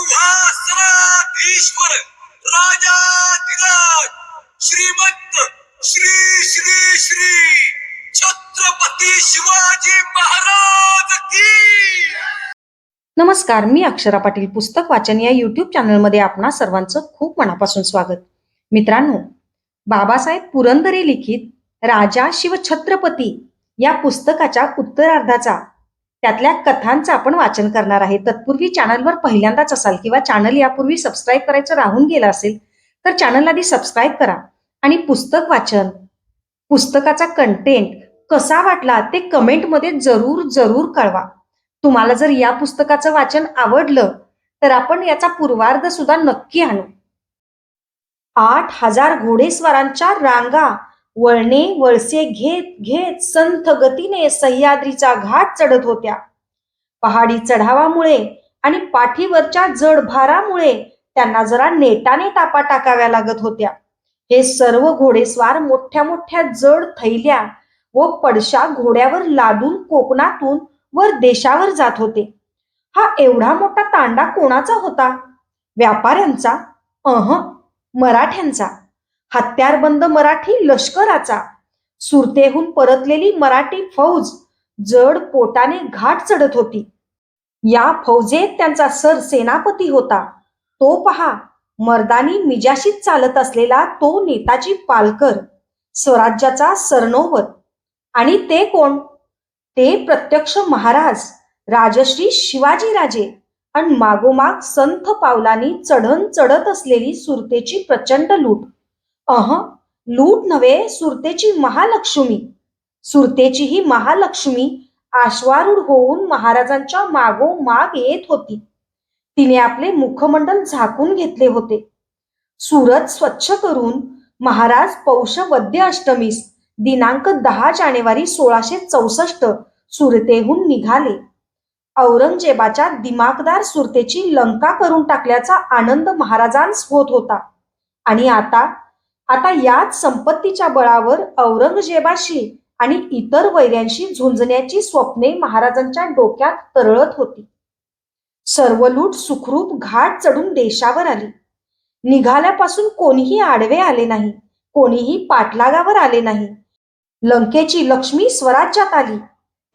सिंहासनाधीश्वर राजाधिराज श्रीमंत श्री श्री श्री छत्रपती शिवाजी महाराज की। नमस्कार, मी अक्षरा पाटील. पुस्तक वाचन या यूट्यूब चॅनलमध्ये आपणा सर्वांचं खूप मनापासून स्वागत. मित्रांनो, बाबासाहेब पुरंदरे लिखित राजा शिव छत्रपती या पुस्तकाच्या उत्तरार्धाचा त्यातल्या कथांचं आपण वाचन करणार आहे. तत्पूर्वी चॅनलवर पहिल्यांदाच असाल किंवा चॅनल यापूर्वी सबस्क्राईब करायचं राहून गेलं असेल तर चॅनल आधी सबस्क्राईब करा आणि पुस्तक वाचन, पुस्तकाचा कंटेंट कसा वाटला ते कमेंटमध्ये जरूर जरूर कळवा. तुम्हाला जर या पुस्तकाचं वाचन आवडलं तर आपण याचा पूर्वार्ध सुद्धा नक्की आणू. 8,000 घोडेस्वारांच्या रांगा वळणे वळसे घेत घेत संथ गतीने सह्याद्रीचा घाट चढत होत्या. पहाडी चढावामुळे आणि पाठीवरच्या जड भारामुळे त्यांना जरा नेटाने तापा टाकाव्या लागत होत्या. हे सर्व घोडेस्वार मोठ्या मोठ्या जड थैल्या व पडशा घोड्यावर लादून कोकणातून वर देशावर जात होते. हा एवढा मोठा तांडा कोणाचा होता? व्यापाऱ्यांचा? मराठ्यांचा. हत्यारबंद मराठी लष्कराचा. सुरतेहून परतलेली मराठी फौज जड पोटाने घाट चढत होती. या फौजेत त्यांचा सरसेनापती होता. तो पहा, मर्दानी मिजाशीत चालत असलेला तो नेताजी पालकर, स्वराज्याचा सरनौबत. आणि ते कोण? ते प्रत्यक्ष महाराज राजश्री शिवाजी राजे आणि मागोमाग संथ पावलांनी चढण चढत असलेली सुरतेची प्रचंड लूट. लूट नव्हे, सुरतेची महालक्ष्मी. सुरतेची ही महालक्ष्मी आश्वारूढ होऊन महाराजांच्या मागोमाग येत होती. तिने आपले मुखमंडल झाकून घेतले होते. सुरत स्वच्छ करून महाराज पौष वद्य अष्टमीस दिनांक 10 जानेवारी 1664 सुरतेहून निघाले. औरंगजेबाच्या दिमागदार सुरतेची लंका करून टाकल्याचा आनंद महाराजांस होत होता. आणि आता याच संपत्तीच्या बळावर औरंगजेबाशी आणि इतर वैऱ्यांशी झुंजण्याची स्वप्ने महाराजांच्या डोक्यात तरळत होती. सर्व लूट सुखरूप घाट चढून देशावर आली. निघाल्यापासून कोणीही आडवे आले नाही, कोणीही पाठलागावर आले नाही. लंकेची लक्ष्मी स्वराज्यात आली.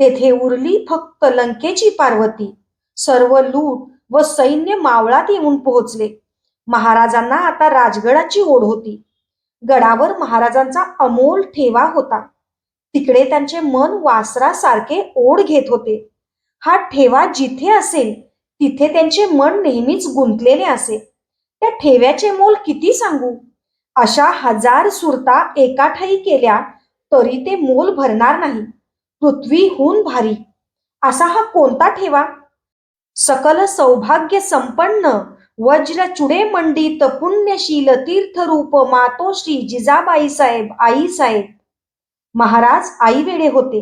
तेथे उरली फक्त लंकेची पार्वती. सर्व लूट व सैन्य मावळात येऊन पोहोचले. महाराजांना आता राजगडाची ओढ होती. गडावर महाराजांचा अमोल ठेवा होता. तिकडे त्यांचे मन वासरासारखे ओढ घेत होते. हा ठेवा जिथे असेल तिथे त्यांचे मन नेहमीच गुंतलेले असे. त्या ठेव्याचे मोल किती सांगू? अशा 1000 सुरता एका ठाई केल्या तरी ते मोल भरणार नाही. पृथ्वीहून भारी असा हा कोणता ठेवा? सकल सौभाग्य संपन्न वज्र चुडे मंडित पुण्यशील तीर्थरूप मातोश्री जिजाबाई साहेब, आई साहेब. महाराज आई वेडे होते.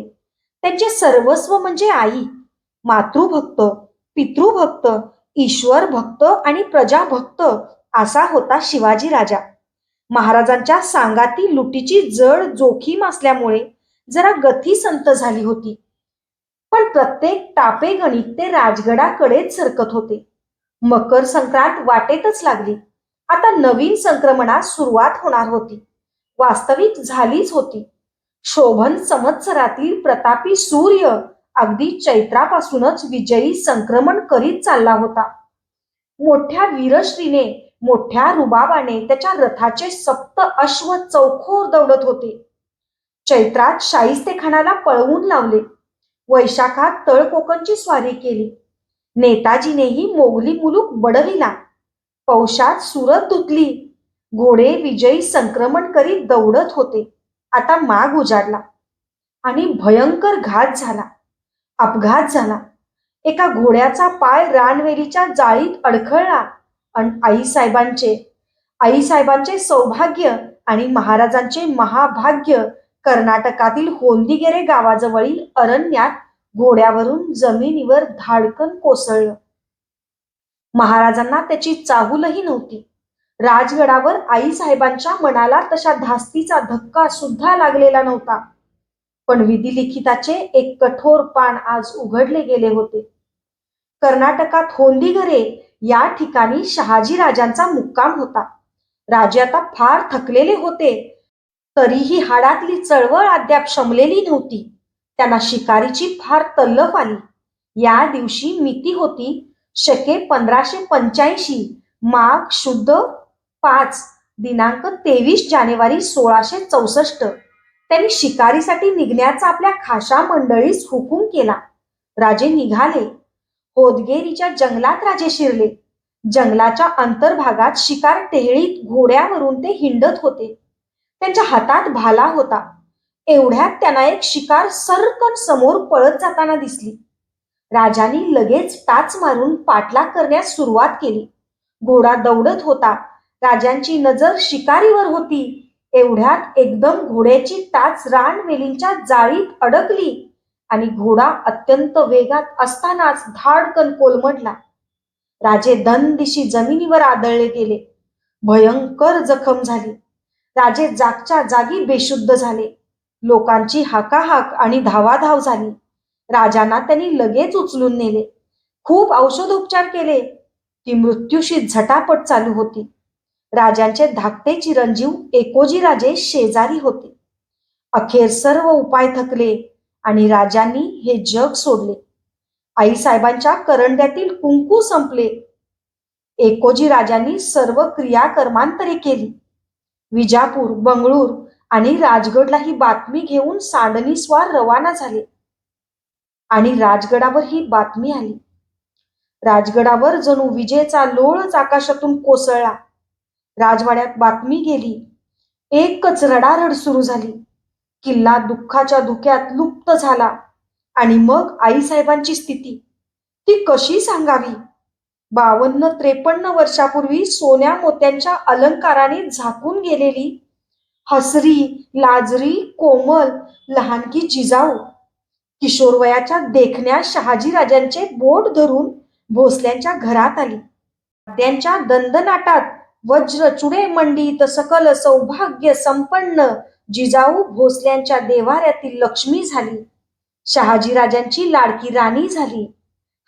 त्यांचे सर्वस्व म्हणजे आई. मातृभक्त, पितृभक्त, ईश्वर भक्त आणि प्रजाभक्त असा होता शिवाजी राजा. महाराजांच्या सांगाती लुटीची जड जोखीम असल्यामुळे जरा गती संत झाली होती. पण प्रत्येक टापे गणित ते राजगडाकडेच सरकत होते. मकर संक्रांत वाटेतच लागली. आता नवीन संक्रमणास सुरुवात होणार होती. वास्तविक झालीच होती. शोभन संवत्सरातील प्रतापी सूर्य अगदी चैत्रापासूनच विजयी संक्रमण करीत चालला होता. मोठ्या वीरश्रीने, मोठ्या रुबाबाने त्याच्या रथाचे 7 अश्व चौखोर दौडत होते. चैत्रात शाहिस्तेखानाला पळवून लावले. वैशाखात तळकोकणची स्वारी केली. नेताजीनेही मोगली मुलूक बडविला. पौषात सुरत धुतली. घोडे विजयी संक्रमण करीत दौडत होते. आता माग उजाडला आणि भयंकर घात झाला. अपघात झाला. एका घोड्याचा पाय रानवेलीच्या जाळीत अडखळला आणि आईसाहेबांचे सौभाग्य आणि महाराजांचे महाभाग्य कर्नाटकातील होंदिगेरे गावाजवळील अरण्यात घोड्यावरून जमिनीवर धाडकन कोसळलं. महाराजांना त्याची चाहूलही नव्हती. राजगडावर आईसाहेबांच्या मनाला तशा धास्तीचा धक्का सुद्धा लागलेला नव्हता. पण विधिलिखिताचे एक कठोर पान आज उघडले गेले होते. कर्नाटकात होंदिगरे या ठिकाणी शहाजी राजांचा मुक्काम होता. राजे आता फार थकलेले होते, तरीही हाडातली चळवळ अद्याप शमलेली नव्हती. त्यांना शिकारीची फार तल्लफ आली. या दिवशी मिती होती शके 1585, माघ शुद्ध 5, दिनांक 23 जानेवारी 1664. त्यांनी शिकारीसाठी निघण्याचा आपल्या खाशा मंडळीस हुकूम केला. राजे निघाले. होदगेरीच्या जंगलात राजे शिरले. जंगलाच्या अंतर्भागात शिकार टेहळीत घोड्यावरून ते हिंडत होते. त्यांच्या हातात भाला होता. एवढ्यात त्यांना एक शिकार सर्रकन समोर पळत जाताना दिसली. राजांनी लगेच टाच मारून पाठलाग करण्यास सुरुवात केली. घोडा दौडत होता. राजांची नजर शिकारीवर होती. एवढ्यात एकदम घोड्याची टाच रानवेलींच्या जाळीत अडकली आणि घोडा अत्यंत वेगात असतानाच धाडकन कोलमडला. राजे दनदिशी जमिनीवर आदळले गेले. भयंकर जखम झाली. राजे जागच्या जागी बेशुद्ध झाले. लोकांची हाकाहाक आणि धावाधाव झाली. राजांना त्यांनी लगेच उचलून नेले. खूप औषधोपचार केले. ती मृत्यूशी झटापट चालू होती. राजांचे धाकटे चिरंजीव एकोजी राजे शेजारी होते. अखेर सर्व उपाय थकले आणि राजांनी हे जग सोडले. आईसाहेबांच्या करंड्यातील कुंकू संपले. एकोजी राजांनी सर्व क्रियाकर्मांतरे केली. विजापूर, बंगळूर आणि राजगडला ही बातमी घेऊन सांडणीस्वार रवाना झाले आणि राजगडावर ही बातमी आली. राजगडावर जणू विजेचा लोळच आकाशातून कोसळला. राजवाड्यात बातमी गेली. एकच रडारड सुरू झाली. किल्ला दुःखाच्या धुक्यात लुप्त झाला. आणि मग आईसाहेबांची स्थिती ती कशी सांगावी? 52-53 वर्षापूर्वी सोन्या मोत्यांच्या अलंकाराने झाकून गेलेली हसरी, लाजरी, कोमल लहानकी जिजाऊ किशोरवयाच्या देखण्या शहाजी राजांचे बोट धरून भोसल्यांच्या घरात आली. वाद्यांच्या दंदनाटात वज्रचुडे मंडित सकल सौभाग्य संपन्न जिजाऊ भोसल्यांच्या देव्हाऱ्यातील लक्ष्मी झाली. शहाजी राजांची लाडकी राणी झाली.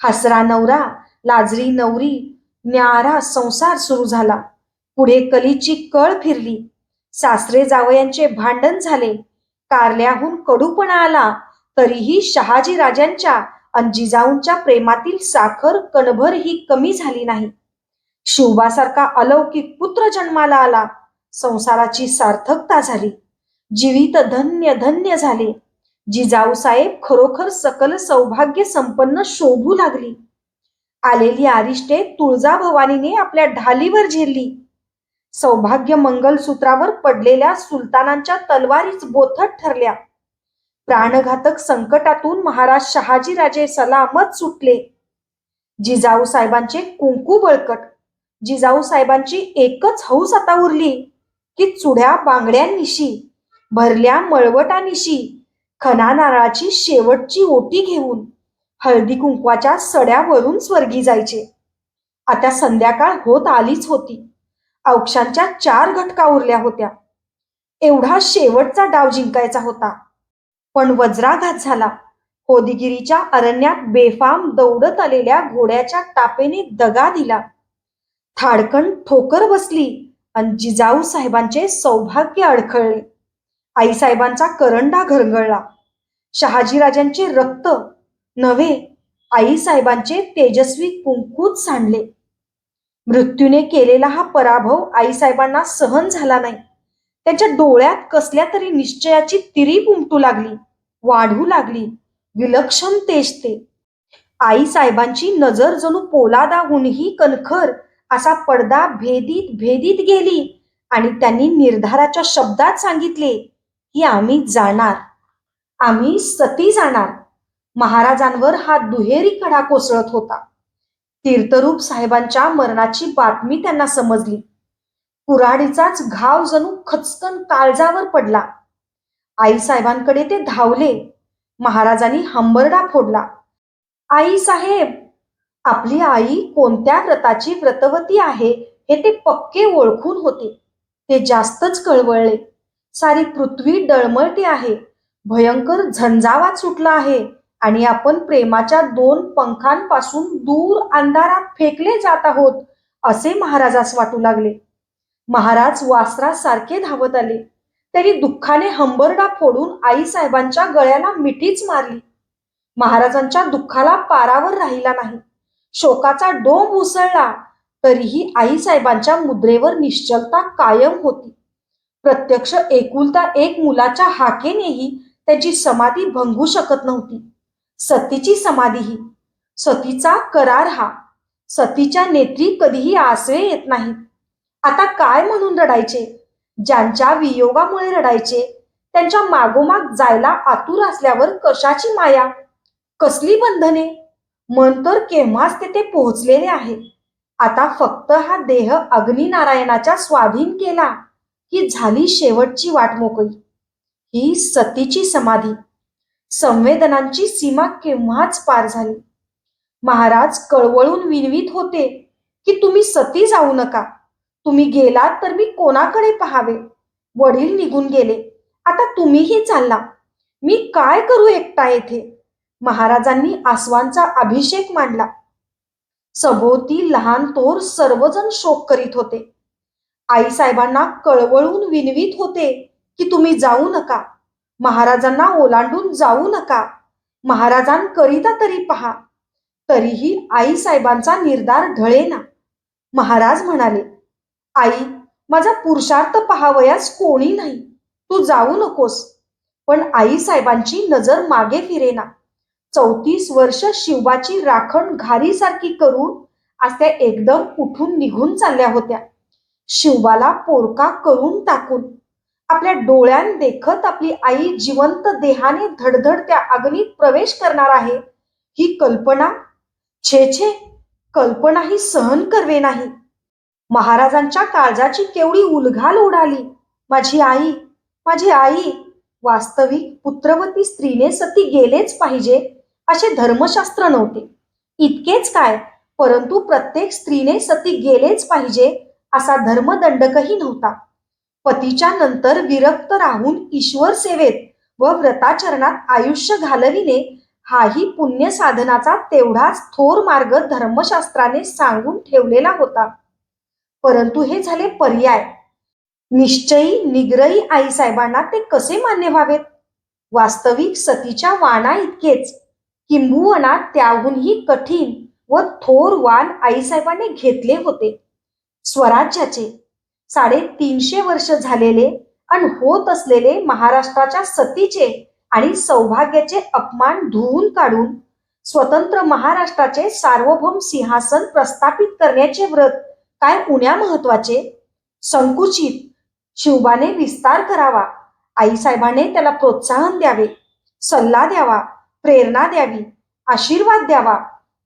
हसरा नवरा, लाजरी नवरी, न्यारा संसार सुरू झाला. पुढे कलीची कळ फिरली. सासरे जावयांचे भांडण झाले. कारल्याहून कडूपणा आला. तरीही शहाजी राजांच्या आणि जिजाऊंच्या प्रेमातील साखर कणभर ही कमी झाली नाही. शिवबासारखा अलौकिक पुत्र जन्माला आला. संसाराची सार्थकता झाली. जीवित धन्य धन्य झाले. जिजाऊ साहेब खरोखर सकल सौभाग्य संपन्न शोभू लागली. आलेली आरिष्टे तुळजाभवानीने आपल्या ढालीवर झेलली. सौभाग्य मंगलसूत्रावर पडलेल्या सुलतानांच्या तलवारीच बोथट ठरल्या. प्राणघातक संकटातून महाराज शहाजीराजे सलामत सुटले. जिजाऊ साहेबांचे कुंकू बळकट. जिजाऊ साहेबांची एकच हौस आता उरली की चुड्या बांगड्यांनिशी, भरल्या मळवटानिशी, खना नारळाची शेवटची ओटी घेऊन हळदी कुंकवाच्या सड्यावरून स्वर्गी जायचे. आता संध्याकाळ होत आलीच होती. औक्षांच्या 4 घटका उरल्या होत्या. एवढा शेवटचा डाव जिंकायचा होता. पण वज्राघात झाला. होदिगिरीच्या अरण्यात बेफाम दौडत आलेल्या घोड्याच्या टापेने दगा दिला. थाडकन ठोकर बसली आणि जिजाऊ साहेबांचे सौभाग्य अडखळले. आईसाहेबांचा करंडा घरंगळला. शहाजीराजांचे रक्त नव्हे, आईसाहेबांचे तेजस्वी कुंकूच सांडले. मृत्यूने केलेला हा पराभव आईसाहेबांना सहन झाला नाही. त्यांच्या डोळ्यात कसल्या तरी निश्चयाची तिरीप उमटू लागली, वाढू लागली. विलक्षण तेज ते. आईसाहेबांची नजर जणू पोलादाहूनही कणखर असा पडदा भेदीत भेदीत गेली आणि त्यांनी निर्धाराच्या शब्दात सांगितले की आम्ही जाणार, आम्ही सती जाणार. महाराजांवर हा दुहेरी कडा कोसळत होता. तीर्थरूप साहेबांच्या मरणाची बातमी त्यांना समजली. कुऱ्हाडीचाच घाव जणू खचकन काळजावर पडला. आईसाहेबांकडे ते धावले. महाराजांनी हंबरडा फोडला. आई साहेब, आपली आई कोणत्या व्रताची व्रतवती आहे हे ते पक्के ओळखून होते. ते जास्तच कळवळले. सारी पृथ्वी डळमळते आहे. भयंकर झंझावात सुटला आहे. आणि आपण प्रेमाच्या दोन पंखांपासून दूर अंधारात फेकले जात आहोत असे महाराजास वाटू लागले. महाराज वासरासारखे धावत आले. तरी दुःखाने हंबरडा फोडून आईसाहेबांच्या गळ्याला मिठीच मारली. महाराजांच्या दुःखाला पारावर राहिला नाही. शोकाचा डोंब उसळला, तरीही आईसाहेबांच्या मुद्रेवर निश्चलता कायम होती. प्रत्यक्ष एकुलता एक मुलाच्या हाकेनेही त्याची समाधी भंगू शकत नव्हती. सतीची समाधी ही, सतीचा करार हा, सतीच्या नेत्री कधीही आसवे येत नाहीत. आता काय म्हणून रडायचे? ज्यांच्या वियोगामुळे रडायचे त्यांच्या मागोमाग जायला आतुर असल्यावर कशाची माया, कसली बंधने? मन तर केव्हाच तेथे पोहोचलेले आहे. आता फक्त हा देह अग्निनारायणाच्या स्वाधीन केला की झाली शेवटची वाट मोकळी. ही सतीची समाधी. संवेदनांची सीमा केव्हाच पार झाली. महाराज कळवळून विनवीत होते की तुम्ही सती जाऊ नका. तुम्ही गेलात तर मी कोणाकडे पाहावे? वडील निघून गेले, आता तुम्हीही चालला. मी काय करू एकटा येथे? महाराजांनी आसवांचा अभिषेक मांडला. सभोवती लहान थोर सर्वजण शोक करीत होते. आईसाहेबांना कळवळून विनवीत होते की तुम्ही जाऊ नका. महाराजांना ओलांडून जाऊ नका. महाराजांकरिता तरी पहा. तरीही आईसाहेबांचा निर्धार ढळेना. महाराज म्हणाले, आई, माझा पुरुषार्थ पाहावयास कोणी नाही, तू जाऊ नकोस. पण आईसाहेबांची नजर मागे फिरेना. 34 वर्ष शिवबाची राखण घारीसारखी करून आज त्या एकदम उठून निघून चालल्या होत्या. शिवबाला पोरका करून टाकून आपल्या डोळ्यां देखत आपली आई जिवंत देहाने धडधडत्या अग्नीत प्रवेश करणार आहे ही कल्पना, छे छे, कल्पनाही सहन करवे नाही. महाराजांच्या काळजाची केवढी उलघाल उडाली. माझी आई, माझी आई. वास्तविक पुत्रवती स्त्रीने सती गेलेच पाहिजे असे धर्मशास्त्र नव्हते. इतकेच काय, परंतु प्रत्येक स्त्रीने सती गेलेच पाहिजे असा धर्मदंडकही नव्हता. पतीच्या नंतर विरक्त राहून ईश्वर सेवेत व व्रताचरणात आयुष्य घालविणे हाही पुण्य साधनाचा तेवढाच थोर मार्ग धर्मशास्त्राने सांगून ठेवलेला होता. परंतु हे झाले पर्याय. निश्चयी निग्रही आईसाहेबांना ते कसे मान्य व्हावेत? वास्तविक सतीच्या वाणा इतकेच, किंबहुना त्याहूनही कठीण व थोर वाण आईसाहेबांनी घेतले होते. स्वराज्याचे 350 वर्ष झालेले आणि होत असलेले महाराष्ट्राच्या सतीचे आणि सौभाग्याचे अपमान धुवून काढून स्वतंत्र महाराष्ट्राचे सार्वभौम सिंहासन प्रस्थापित करण्याचे व्रत काय उण्या महत्वाचे? संकुचित. शिवबाने विस्तार करावा. आईसाहेबाने त्याला प्रोत्साहन द्यावे, सल्ला द्यावा, प्रेरणा द्यावी, आशीर्वाद द्यावा.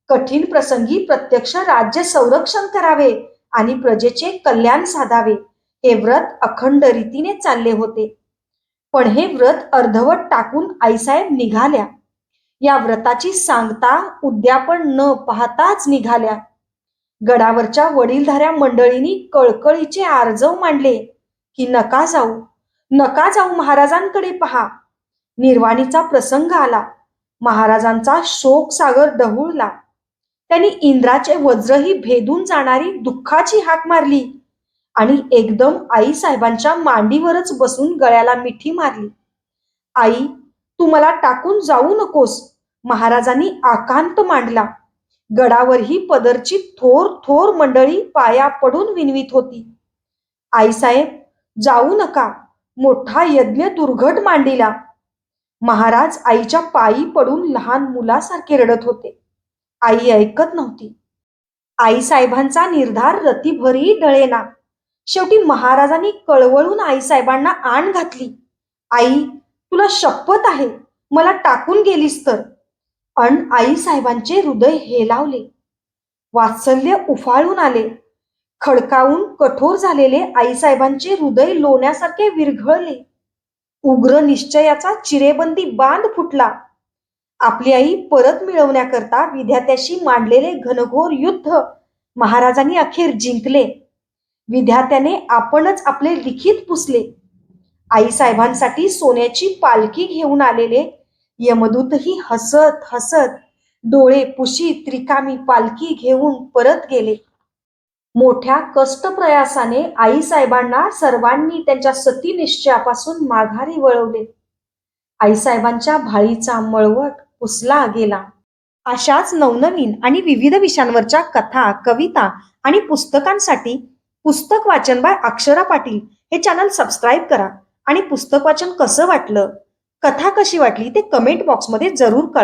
कठीण प्रसंगी प्रत्यक्ष राज्य संरक्षण करावे आणि प्रजेचे कल्याण साधावे. हे व्रत अखंड रीतीने चालले होते. पण हे व्रत अर्धवट टाकून आईसाहेब निघाल्या. या व्रताची सांगता उद्यापन न पाहताच निघाल्या. गडावरच्या वडीलधाऱ्या मंडळींनी कळकळीचे आर्जव मांडले की नका जाऊ, नका जाऊ, महाराजांकडे पहा. निर्वाणीचा प्रसंग आला. महाराजांचा शोक सागर डहुळला. त्यांनी इंद्राचे वज्रही भेदून जाणारी दुःखाची हाक मारली आणि एकदम आईसाहेबांच्या मांडीवरच बसून गळ्याला मिठी मारली. आई, तू मला टाकून जाऊ नकोस, महाराजांनी आकांत मांडला. गडावरही पदरची थोर थोर मंडळी पाया पडून विनवीत होती. आईसाहेब, जाऊ नका, मोठा यज्ञ दुर्घट मांडीला. महाराज आईच्या पायी पडून लहान मुलासारखे रडत होते. आई ऐकत नव्हती. आईसाहेबांचा निर्धार रतीभरही डळेना. शेवटी महाराजांनी कळवळून आईसाहेबांना आण घातली. आई, तुला शपथ आहे, मला टाकून गेलीस तर. अन आईसाहेबांचे हृदय हेलावले. वात्सल्य उफाळून आले. खडकावून कठोर झालेले आईसाहेबांचे हृदय लोण्यासारखे विरघळले. उग्र निश्चयाचा चिरेबंदी बांध फुटला. आपली आई परत मिळवण्याकरता विधात्याशी मांडलेले घनघोर युद्ध महाराजांनी अखेर जिंकले. विधात्याने आपणच आपले लिखित पुसले. आईसाहेबांसाठी सोन्याची पालखी घेऊन आलेले यमदूतही हसत हसत डोळे पुशीत रिकामी पालखी घेऊन परत गेले. मोठ्या कष्टप्रयासाने आईसाहेबांना सर्वांनी त्यांच्या सतीनिश्चयापासून माघारी वळवले. आईसाहेबांच्या भाळीचा मळवट पुसला गेला. अशाच नवनवीन आणि विविध विषयांवरच्या कथा, कविता आणि पुस्तकांसाठी पुस्तक वाचन बाय अक्षरा पाटील हे चॅनल सबस्क्राईब करा आणि पुस्तक वाचन कसं वाटलं, कथा कशी वाटली ते कमेंट बॉक्समध्ये जरूर कळवा.